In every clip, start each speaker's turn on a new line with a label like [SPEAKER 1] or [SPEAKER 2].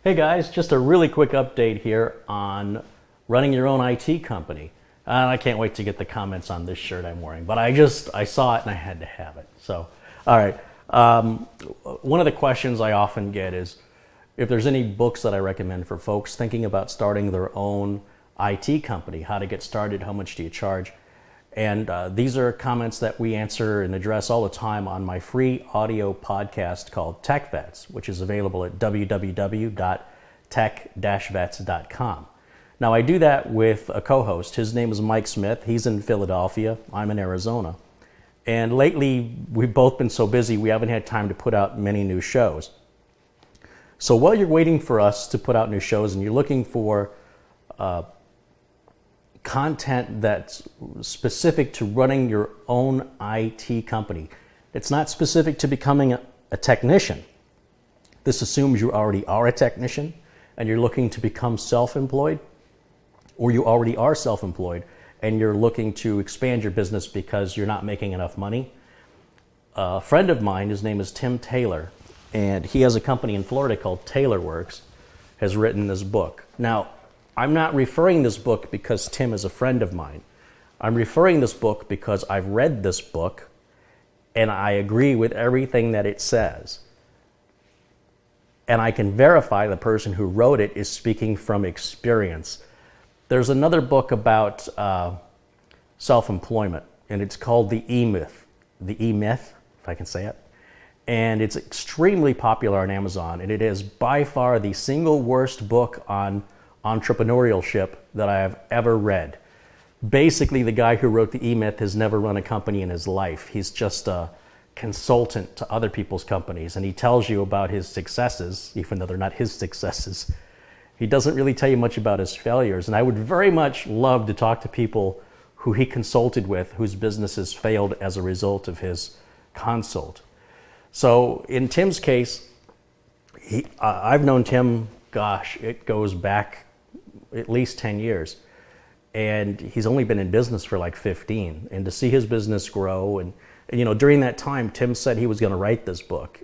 [SPEAKER 1] Hey guys, just a really quick update here on running your own IT company. I can't wait to get the comments on this shirt I'm wearing, but I saw it and I had to have it. So, all right. One of the questions I often get is if there's any books that I recommend for folks thinking about starting their own IT company, how to get started, how much do you charge? And these are comments that we answer and address all the time on my free audio podcast called Tech Vets, which is available at www.tech-vets.com. Now, I do that with a co-host. His name is Mike Smith. He's in Philadelphia. I'm in Arizona. And lately, we've both been so busy, we haven't had time to put out many new shows. So while you're waiting for us to put out new shows and you're looking for content that's specific to running your own IT company. It's not specific to becoming a technician. This assumes you already are a technician and you're looking to become self-employed, or you already are self-employed and you're looking to expand your business because you're not making enough money. A friend of mine, his name is Tim Taylor, and he has a company in Florida called TaylorWorks, has written this book. Now, I'm not referring this book because Tim is a friend of mine. I'm referring this book because I've read this book and I agree with everything that it says. And I can verify the person who wrote it is speaking from experience. There's another book about self-employment, and it's called The E-Myth. The E-Myth, if I can say it. And it's extremely popular on Amazon, and it is by far the single worst book on entrepreneurship that I have ever read. Basically, the guy who wrote The E-Myth has never run a company in his life. He's just a consultant to other people's companies, and he tells you about his successes, even though they're not his successes. He doesn't really tell you much about his failures, and I would very much love to talk to people who he consulted with, whose businesses failed as a result of his consult. So in Tim's case, I've known Tim, gosh, it goes back at least 10 years. And he's only been in business for like 15. And to see his business grow, and you know, during that time, Tim said he was going to write this book.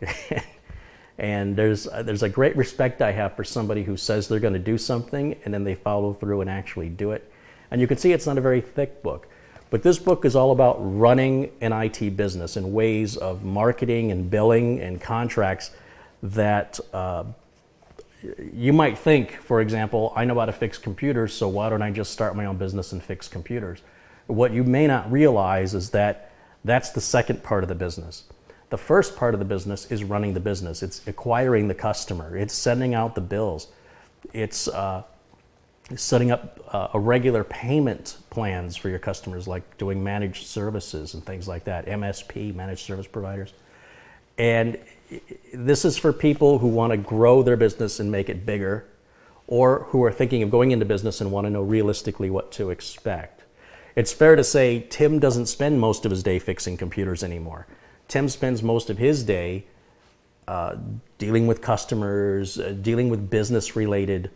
[SPEAKER 1] And there's a great respect I have for somebody who says they're going to do something and then they follow through and actually do it. And you can see it's not a very thick book. But this book is all about running an IT business and ways of marketing and billing and contracts that you might think, for example, I know how to fix computers, so why don't I just start my own business and fix computers? What you may not realize is that that's the second part of the business. The first part of the business is running the business. It's acquiring the customer. It's sending out the bills. It's setting up a regular payment plans for your customers, like doing managed services and things like that, MSP, managed service providers. And this is for people who want to grow their business and make it bigger, or who are thinking of going into business and want to know realistically what to expect. It's fair to say Tim doesn't spend most of his day fixing computers anymore. Tim spends most of his day dealing with customers, dealing with business-related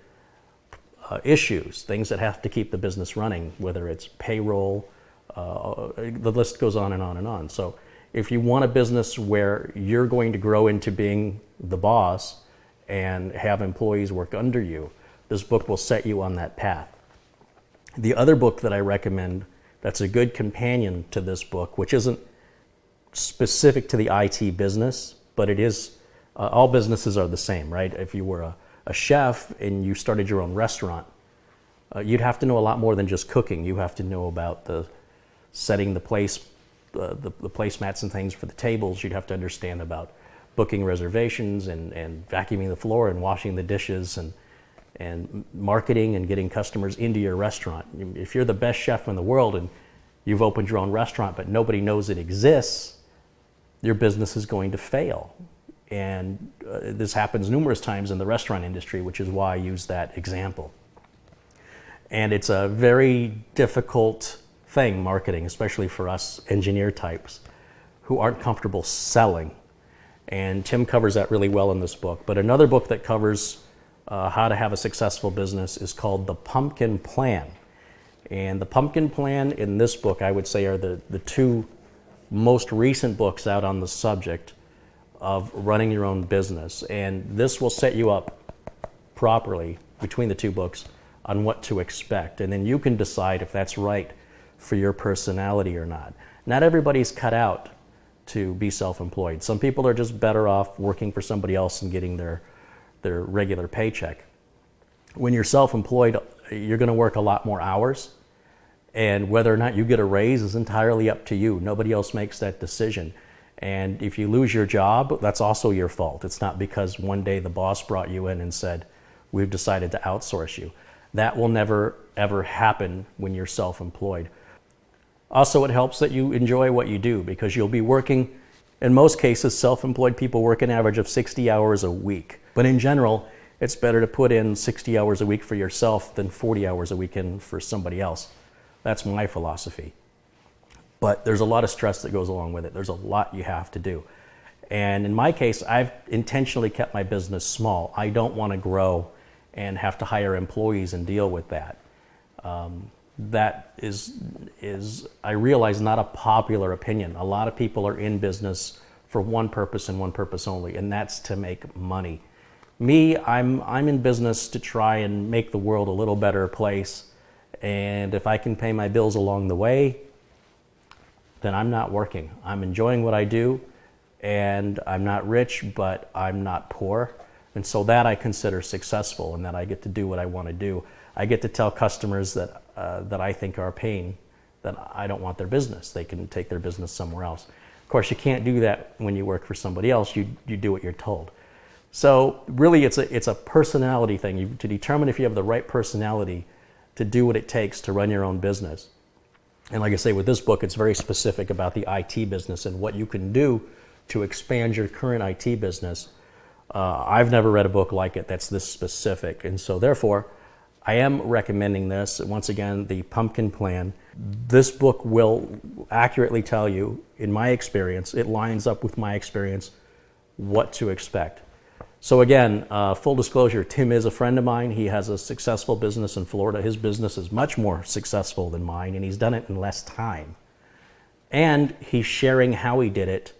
[SPEAKER 1] issues, things that have to keep the business running, whether it's payroll, the list goes on and on and on. So if you want a business where you're going to grow into being the boss and have employees work under you, this book will set you on that path. The other book that I recommend that's a good companion to this book, which isn't specific to the IT business, but it is, all businesses are the same, right? If you were a chef and you started your own restaurant, you'd have to know a lot more than just cooking. You have to know about the setting the place, the placemats and things for the tables. You'd have to understand about booking reservations and vacuuming the floor and washing the dishes and marketing and getting customers into your restaurant. If you're the best chef in the world and you've opened your own restaurant but nobody knows it exists, your business is going to fail. And this happens numerous times in the restaurant industry, which is why I use that example. And it's a very difficult thing, marketing, especially for us engineer types who aren't comfortable selling. And Tim covers that really well in this book. But another book that covers how to have a successful business is called The Pumpkin Plan. And The Pumpkin Plan in this book, I would say, are the two most recent books out on the subject of running your own business. And this will set you up properly between the two books on what to expect. And then you can decide if that's right for your personality or not. Not everybody's cut out to be self-employed. Some people are just better off working for somebody else and getting their regular paycheck. When you're self-employed, you're going to work a lot more hours, and whether or not you get a raise is entirely up to you. Nobody else makes that decision. And if you lose your job, that's also your fault. It's not because one day the boss brought you in and said, we've decided to outsource you. That will never, ever happen when you're self-employed. Also, it helps that you enjoy what you do, because you'll be working, in most cases, self-employed people work an average of 60 hours a week. But in general, it's better to put in 60 hours a week for yourself than 40 hours a week in for somebody else. That's my philosophy. But there's a lot of stress that goes along with it. There's a lot you have to do. And in my case, I've intentionally kept my business small. I don't want to grow and have to hire employees and deal with that. That is, I realize, not a popular opinion. A lot of people are in business for one purpose and one purpose only, and that's to make money. Me, I'm in business to try and make the world a little better place, and if I can pay my bills along the way, then I'm not working. I'm enjoying what I do, and I'm not rich, but I'm not poor. And so that I consider successful, and that I get to do what I want to do. I get to tell customers that I think are a pain, that I don't want their business. They can take their business somewhere else. Of course, you can't do that when you work for somebody else. You do what you're told. So really, it's a personality thing. To determine if you have the right personality to do what it takes to run your own business. And like I say, with this book, it's very specific about the IT business and what you can do to expand your current IT business. I've never read a book like it that's this specific, and so therefore, I am recommending this. Once again, the Pumpkin Plan. This book will accurately tell you, in my experience, it lines up with my experience, what to expect. So again, full disclosure, Tim is a friend of mine. He has a successful business in Florida. His business is much more successful than mine, and he's done it in less time. And he's sharing how he did it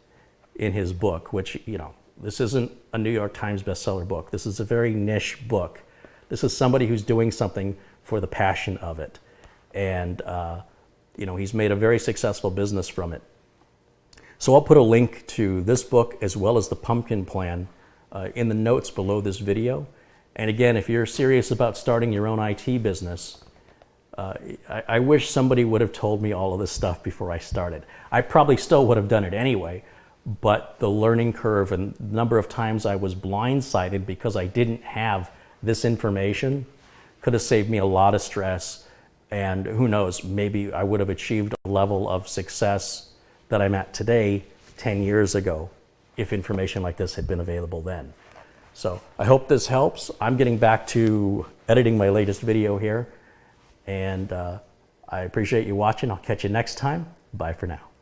[SPEAKER 1] in his book, which, you know, this isn't a New York Times bestseller book. This is a very niche book. This is somebody who's doing something for the passion of it. And, you know, he's made a very successful business from it. So I'll put a link to this book as well as the Pumpkin Plan in the notes below this video. And again, if you're serious about starting your own IT business, I wish somebody would have told me all of this stuff before I started. I probably still would have done it anyway, but the learning curve and the number of times I was blindsided because I didn't have this information could have saved me a lot of stress, and who knows, maybe I would have achieved a level of success that I'm at today 10 years ago if information like this had been available then. So I hope this helps. I'm getting back to editing my latest video here, and I appreciate you watching. I'll catch you next time. Bye for now.